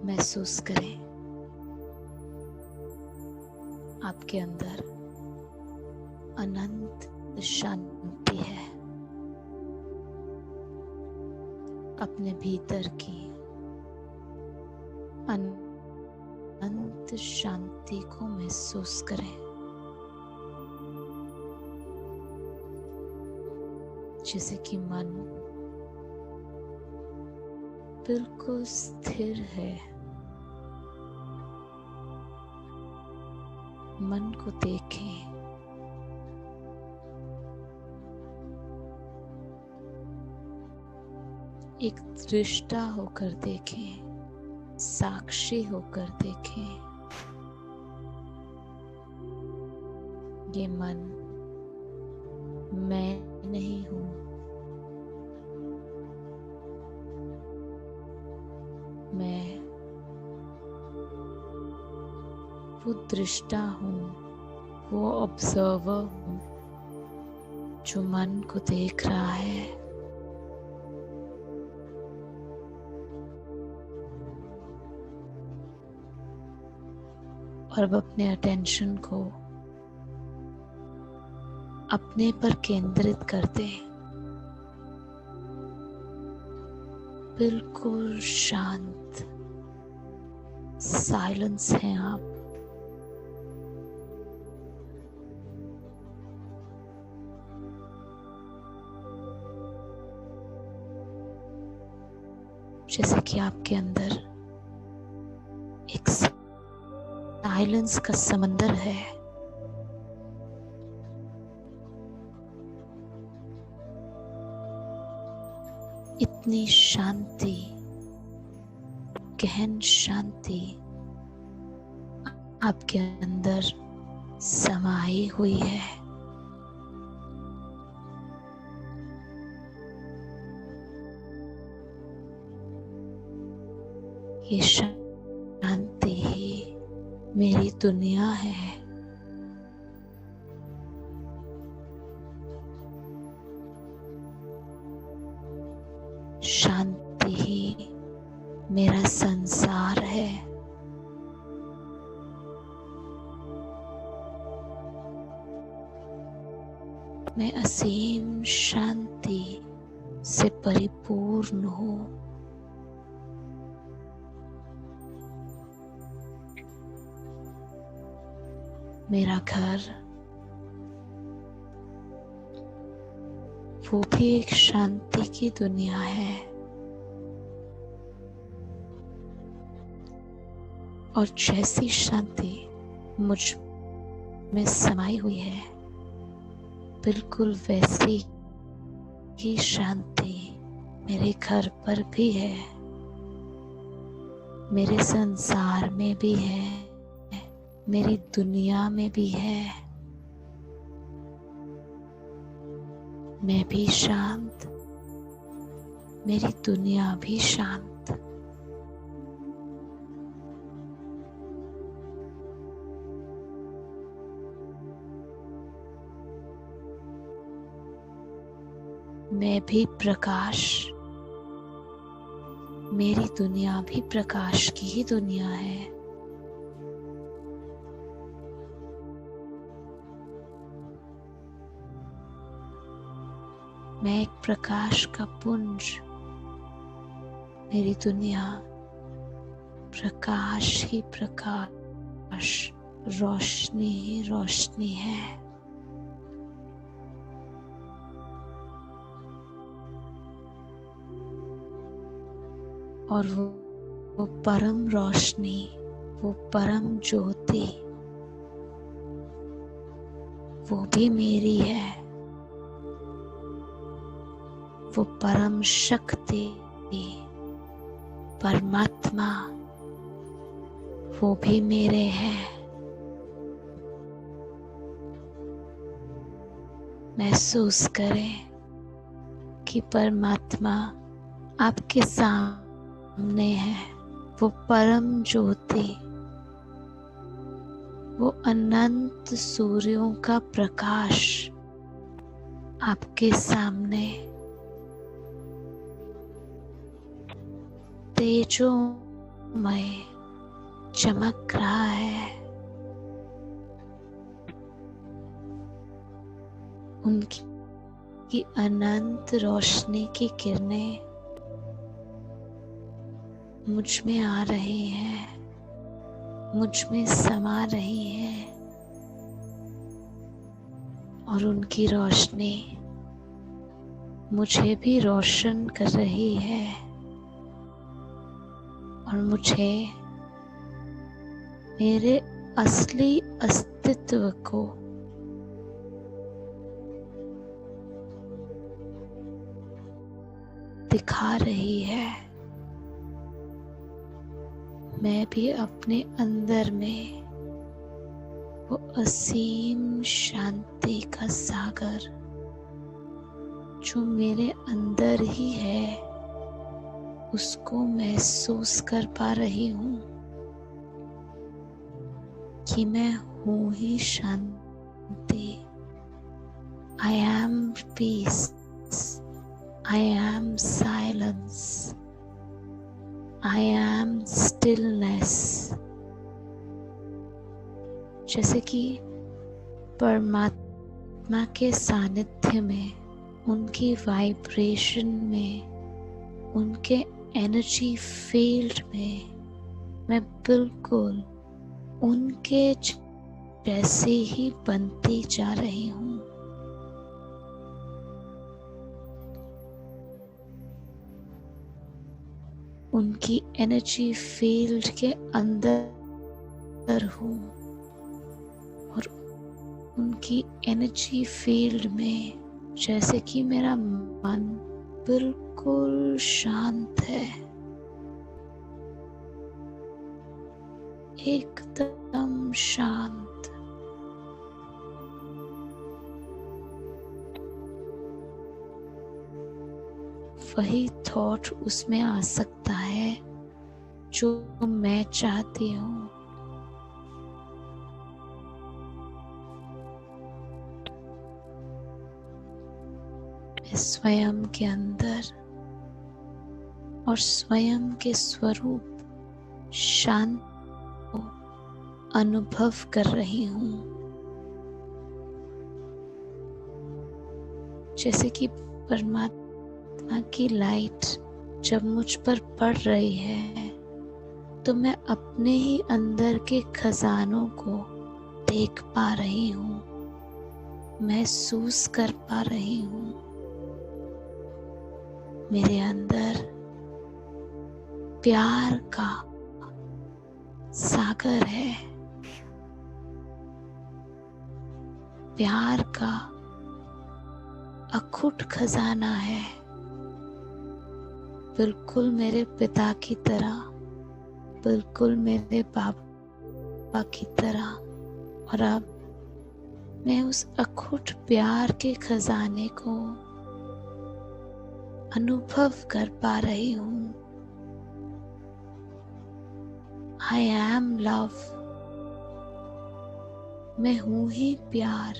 महसूस करें आपके अंदर अनंत शांति है। अपने भीतर की अनंत शांति को महसूस करें। जैसे कि मन बिल्कुल स्थिर है। मन को देखें। एक दृष्टा होकर देखें, साक्षी होकर देखें। ये मन मैं नहीं हूं। मैं वो दृष्टा हूं, वो ऑब्जर्वर हूं जो मन को देख रहा है। और अब अपने अटेंशन को अपने पर केंद्रित कर दें। बिल्कुल शांत साइलेंस हैं आप। जैसे कि आपके अंदर एक साइलेंस का समंदर है। इतनी शांति, गहन शांति आपके अंदर समाई हुई है। ये शांति ही मेरी दुनिया है। शांति ही मेरा संसार है। मैं असीम शांति से परिपूर्ण हूँ। मेरा घर वो भी एक शांति की दुनिया है। और जैसी शांति मुझ में समाई हुई है, बिल्कुल वैसी ही शांति मेरे घर पर भी है, मेरे संसार में भी है, मेरी दुनिया में भी है। मैं भी शांत, मेरी दुनिया भी शांत। मैं भी प्रकाश, मेरी दुनिया भी प्रकाश की ही दुनिया है। मैं एक प्रकाश का पुंज, मेरी दुनिया प्रकाश ही प्रकाश, रोशनी ही रोशनी है। और वो परम रोशनी, वो परम ज्योति, वो भी मेरी है। वो परम शक्ति, परमात्मा, वो भी मेरे हैं। महसूस करें कि परमात्मा आपके सामने है। वो परम ज्योति, वो अनंत सूर्यों का प्रकाश आपके सामने तेजों चमक रहा है। उनकी अनंत रोशनी की किरणें मुझ में आ रही हैं, मुझ में समा रही हैं और उनकी रोशनी मुझे भी रोशन कर रही है और मुझे मेरे असली अस्तित्व को दिखा रही है। मैं भी अपने अंदर में वो असीम शांति का सागर जो मेरे अंदर ही है उसको महसूस कर पा रही हूँ कि मैं हूँ ही शांति। I am peace, I am silence, I am stillness। जैसे कि परमात्मा के सानिध्य में, उनकी वाइब्रेशन में, उनके एनर्जी फील्ड में मैं बिल्कुल उनके जैसे ही बनती जा रही हूँ। उनकी एनर्जी फील्ड के अंदर हूँ और उनकी एनर्जी फील्ड में जैसे कि मेरा मन बिल्कुल शांत है, एकदम शांत। वही थॉट उसमें आ सकता है जो मैं चाहती हूँ। मैं स्वयं के अंदर और स्वयं के स्वरूप शांत को अनुभव कर रही हूँ। जैसे कि परमात्मा की लाइट जब मुझ पर पड़ रही है तो मैं अपने ही अंदर के खजानों को देख पा रही हूँ, महसूस कर पा रही हूँ। मेरे अंदर प्यार का सागर है, प्यार का अखुट खजाना है, बिल्कुल मेरे पिता की तरह, बिल्कुल मेरे पापा की तरह। और अब मैं उस अखुट प्यार के खजाने को अनुभव कर पा रही हूँ। I am love, मैं हूँ ही प्यार।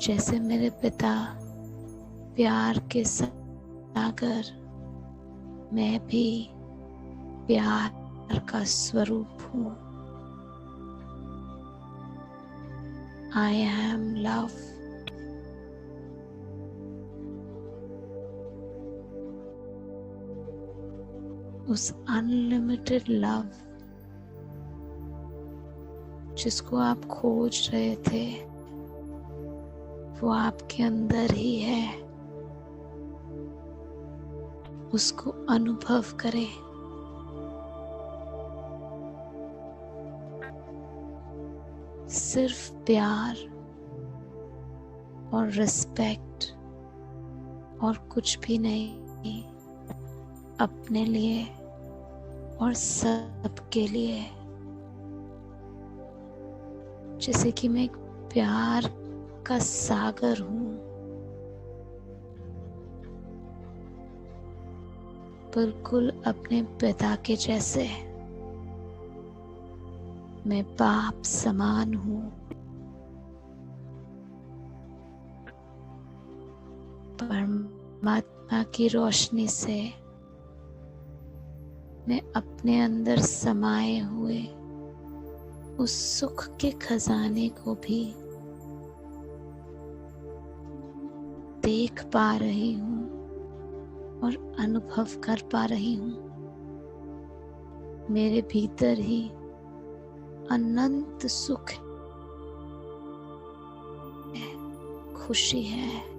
जैसे मेरे पिता प्यार के सागर, मैं भी प्यार का स्वरूप हूँ। I am love। उस अनलिमिटेड लव जिसको आप खोज रहे थे वो आपके अंदर ही है, उसको अनुभव करें। सिर्फ प्यार और रिस्पेक्ट और कुछ भी नहीं, अपने लिए और सबके लिए। जैसे कि मैं एक प्यार का सागर हूँ, बिल्कुल अपने पिता के जैसे। मैं बाप समान हूँ, परमात्मा की रोशनी से मैं अपने अंदर समाये हुए उस सुख के खजाने को भी देख पा रही हूँ और अनुभव कर पा रही हूँ। मेरे भीतर ही अनंत सुख है, खुशी है।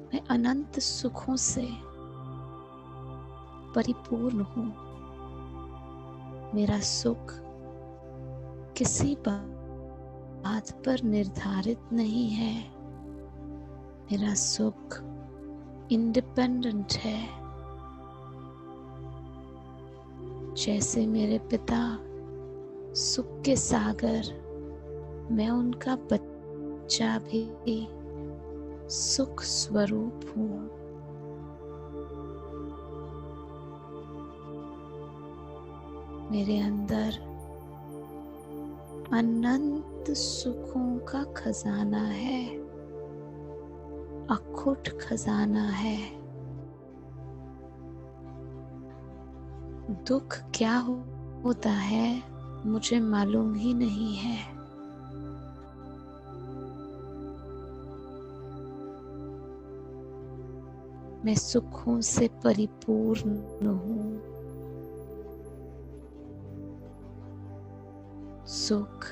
मैं अनंत सुखों से परिपूर्ण हूँ। मेरा सुख किसी बात पर निर्धारित नहीं है। मेरा सुख इंडिपेंडेंट है। जैसे मेरे पिता सुख के सागर, मैं उनका बच्चा भी सुख स्वरूप हूँ। मेरे अंदर अनंत सुखों का खजाना है, अखुट खजाना है। दुख क्या होता है मुझे मालूम ही नहीं है। मैं सुखों से परिपूर्ण हूँ। सुख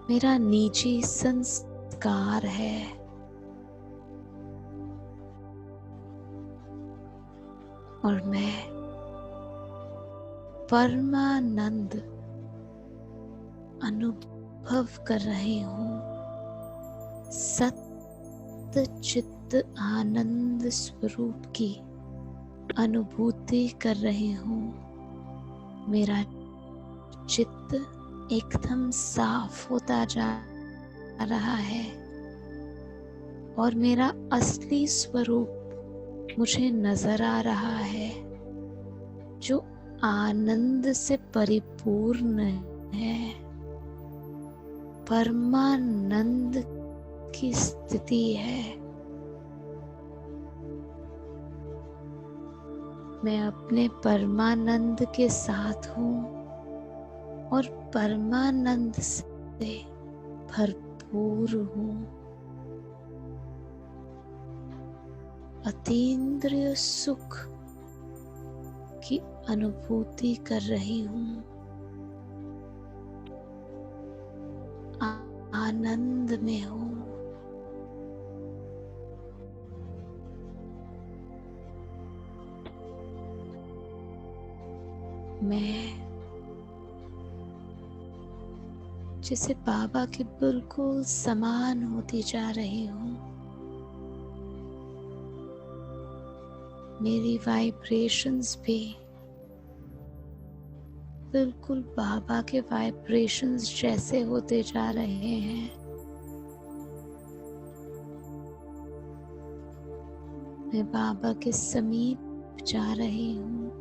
मेरा निजी संस्कार है। और मैं परमानंद अनुभव कर रही हूँ। सत्य चित्त आनंद स्वरूप की अनुभूति कर रही हूँ। मेरा चित्त एकदम साफ होता जा रहा है और मेरा असली स्वरूप मुझे नजर आ रहा है, जो आनंद से परिपूर्ण है। परमानंद की स्थिति है। मैं अपने परमानंद के साथ हूँ और परमानंद से भरपूर हूँ। अतीन्द्रिय सुख की अनुभूति कर रही हूँ। आनंद में हूँ। मैं जैसे बाबा के बिल्कुल समान होती जा रही हूँ। मेरी वाइब्रेशंस भी बिल्कुल बाबा के वाइब्रेशंस जैसे होते जा रहे हैं। मैं बाबा के समीप जा रही हूँ।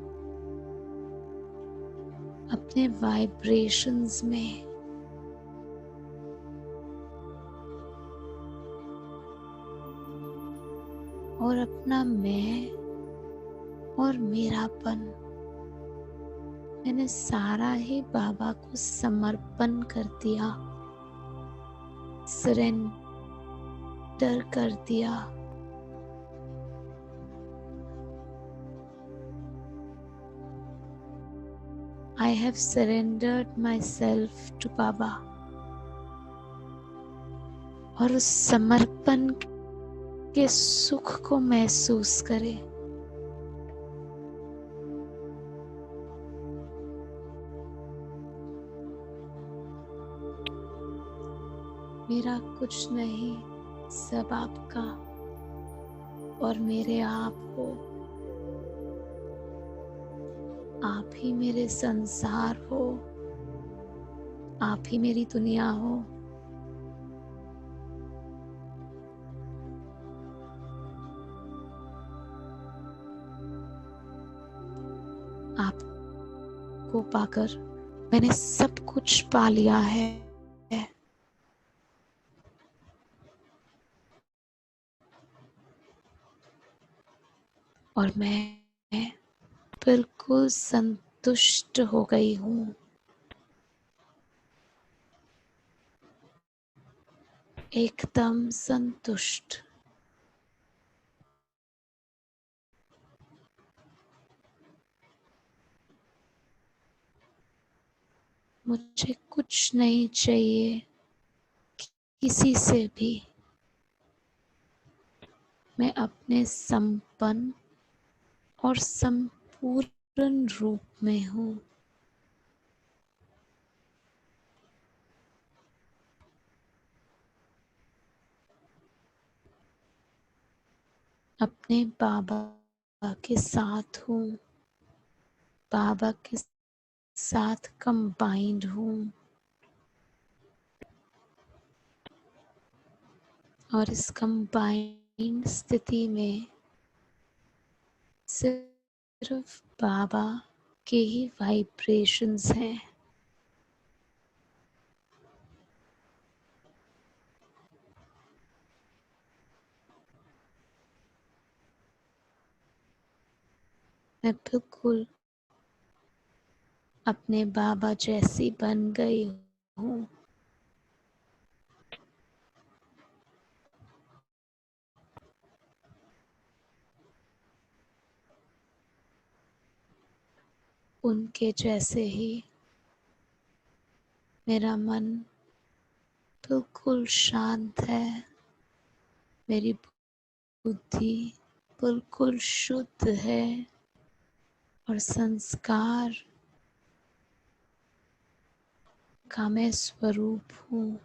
अपने वाइब्रेशंस में और अपना मैं और मेरापन मैंने सारा ही बाबा को समर्पण कर दिया, सरेंडर कर दिया। I have surrendered myself to Baba। और उस समर्पण के सुख को महसूस करें। मेरा कुछ नहीं, सब आपका और मेरे आप हो। आप ही मेरे संसार हो, आप ही मेरी दुनिया हो। आपको पाकर मैंने सब कुछ पा लिया है। और मैं बिल्कुल संतुष्ट हो गई हूँ, एकदम संतुष्ट। मुझे कुछ नहीं चाहिए किसी से भी। मैं अपने संपन्न और संपूर्ण रूप में हूँ। अपने बाबा के साथ हूँ, बाबा के साथ कंबाइंड हूँ, और इस कंबाइंड स्थिति में सिर्फ बाबा के ही वाइब्रेशंस हैं। मैं बिल्कुल अपने बाबा जैसी बन गई हूँ। उनके जैसे ही मेरा मन बिल्कुल शांत है, मेरी बुद्धि बिल्कुल शुद्ध है, और संस्कार का मैं स्वरूप हूँ,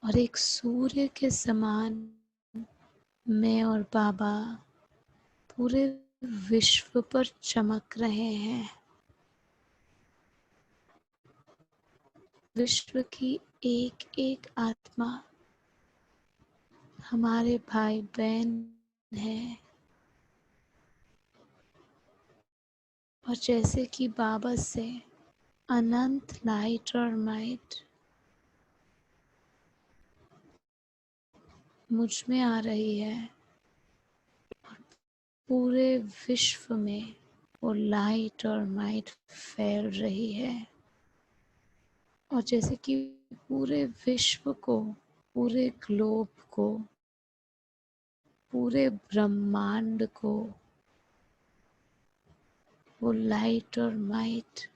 और एक सूर्य के समान मैं और बाबा पूरे विश्व पर चमक रहे हैं। विश्व की एक एक आत्मा हमारे भाई बहन है, और जैसे कि बाबा से अनंत लाइट और माइट मुझ में आ रही है, पूरे विश्व में वो लाइट और माइट फैल रही है। और जैसे कि पूरे विश्व को, पूरे ग्लोब को, पूरे ब्रह्मांड को वो लाइट और माइट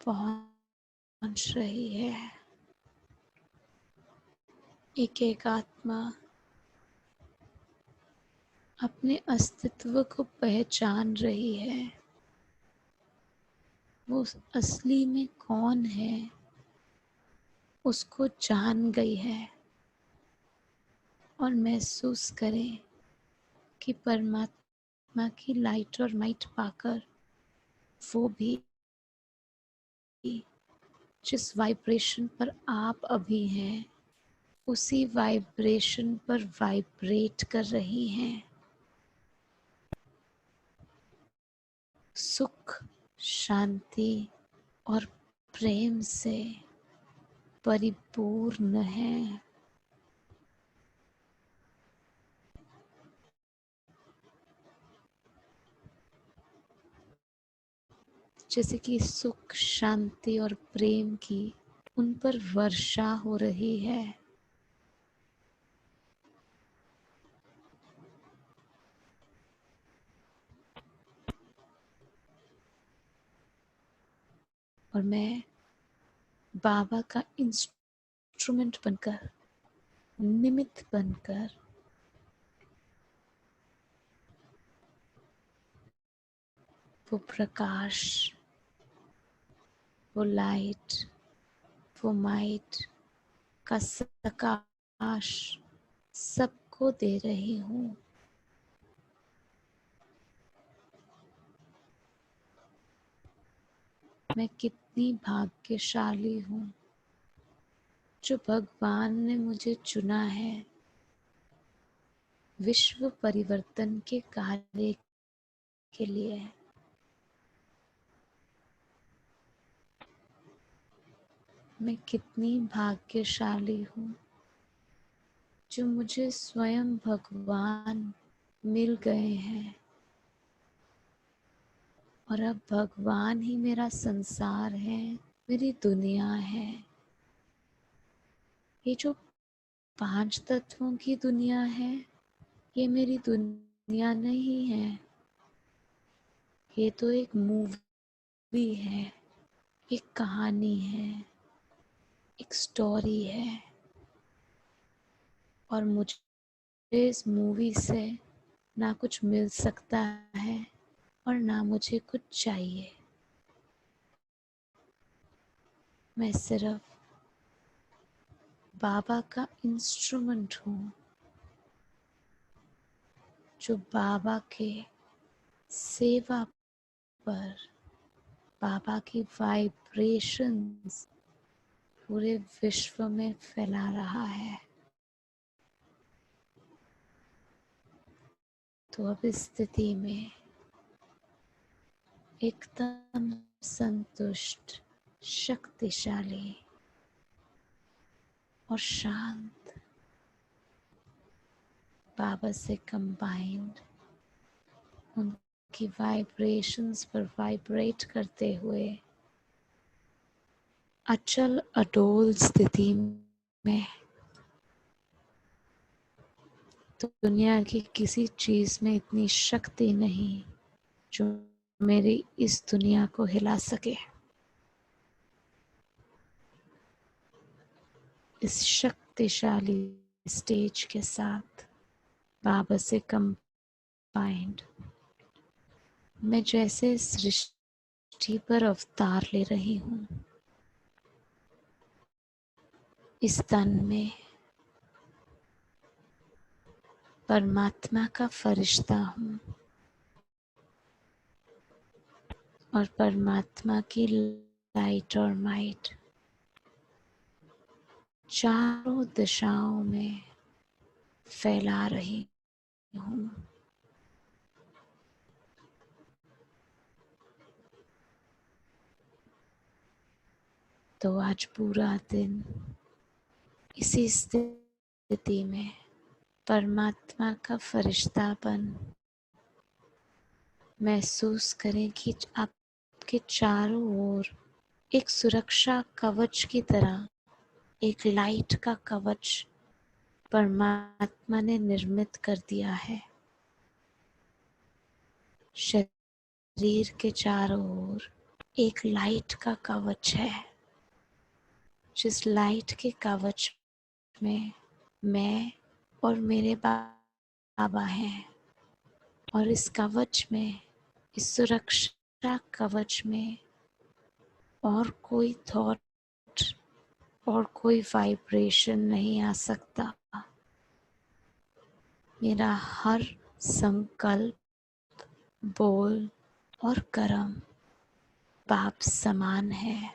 पहुंच रही है। एक एक आत्मा अपने अस्तित्व को पहचान रही है। वो असली में कौन है उसको जान गई है, और महसूस करें कि परमात्मा की लाइट और माइट पाकर वो भी जिस वाइब्रेशन पर आप अभी हैं उसी वाइब्रेशन पर वाइब्रेट कर रही हैं। सुख, शांति और प्रेम से परिपूर्ण है। जैसे कि सुख, शांति और प्रेम की उन पर वर्षा हो रही है। और मैं बाबा का इंस्ट्रूमेंट बनकर, निमित्त बनकर वो प्रकाश, वो लाइट, वो माइट का प्रकाश सबको दे रही हूँ। मैं कितनी भाग्यशाली हूँ जो भगवान ने मुझे चुना है विश्व परिवर्तन के कार्य के लिए। मैं कितनी भाग्यशाली हूँ जो मुझे स्वयं भगवान मिल गए हैं और अब भगवान ही मेरा संसार है, मेरी दुनिया है। ये जो 5 तत्वों की दुनिया है, ये मेरी दुनिया नहीं है। ये तो एक मूवी है, एक कहानी है, एक स्टोरी है, और मुझे इस मूवी से ना कुछ मिल सकता है और ना मुझे कुछ चाहिए। मैं सिर्फ बाबा का इंस्ट्रूमेंट हूँ, जो बाबा के सेवा पर बाबा की वाइब्रेशंस पूरे विश्व में फैला रहा है। तो अब इस स्थिति में एकदम संतुष्ट, शक्तिशाली और शांत बाबा से कंबाइंड उनकी वाइब्रेशंस पर वाइब्रेट करते हुए अचल अडोल स्थिति में तो दुनिया की किसी चीज में इतनी शक्ति नहीं जो मेरी इस दुनिया को हिला सके। इस शक्तिशाली स्टेज के साथ बाबा से कंबाइंड मैं जैसे सृष्टि पर अवतार ले रही हूँ। इस तन में परमात्मा का फरिश्ता हूँ और परमात्मा की लाइट और माइट चारों दिशाओं में फैला रही हूँ। तो आज पूरा दिन इसी स्थिति में परमात्मा का फरिश्तापन महसूस करें कि आपके चारों ओर एक सुरक्षा कवच की तरह एक लाइट का कवच परमात्मा ने निर्मित कर दिया है। शरीर के चारों ओर एक लाइट का कवच है, जिस लाइट के कवच में मैं और मेरे बाबा हैं, और इस कवच में, इस सुरक्षा कवच में और कोई थॉट और कोई वाइब्रेशन नहीं आ सकता। मेरा हर संकल्प, बोल और कर्म बाप समान है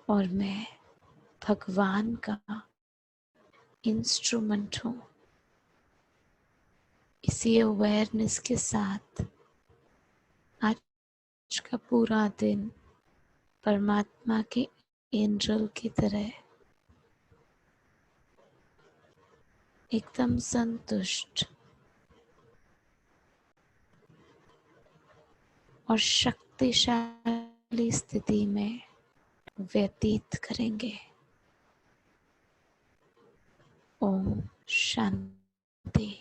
और मैं भगवान का इंस्ट्रूमेंट हूँ। इसी अवेयरनेस के साथ आज का पूरा दिन परमात्मा के एंजल की तरह एकदम संतुष्ट और शक्तिशाली स्थिति में व्यतीत करेंगे। ओम शांति।